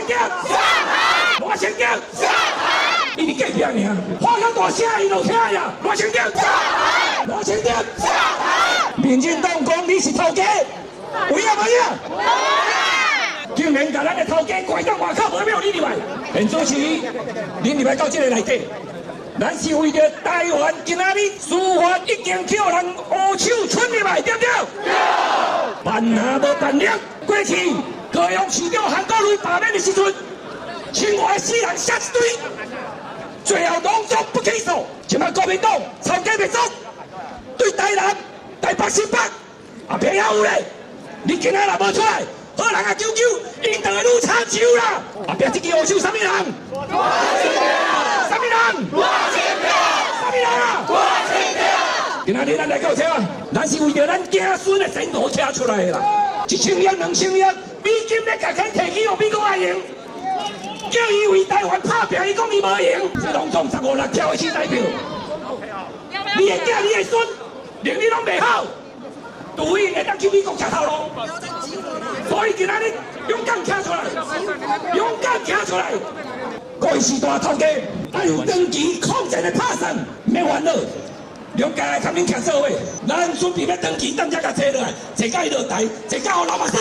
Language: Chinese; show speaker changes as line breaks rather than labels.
定，偌成定，你隔壁尔，喊较大声，伊就听呀，偌成定，偌成定，民进党讲你是头家，有影无影？竟然甲咱的头家拐到外口，无要你入来。现主持，恁入来到这个内底，咱是为着台湾今仔日司法已经叫人乌手伸入来，对不对？对。办哪无办了？过去高雄市长韩国瑜罢免的时阵，清华死人杀一堆，最后拢总不起诉。即摆国民党抄家灭族，对台南、台北、新北也偏要有咧。你今仔若无出来？好人啊，救救，因就会愈差球啦！后壁这支乌手什么人？什么人？什么人啊？今仔日咱来到这，咱是为着咱子孙的前途车出来的啦。1,000亿、2,000亿，美金要甲咱摕去，互美国爱用，叫伊为台湾拍拼，伊讲伊无用，这拢总15、6票的市代表，你的囝、你的孙，连你拢袂好，除非会当去美国吃头路。所以今仔日勇敢站出来，勇敢站出来。各位时代头家，要有长期抗战的拍算，免烦恼。了解来，甲恁徛做伙，咱准备要长期等遮甲坐落来，坐到伊落台，坐到老目屎。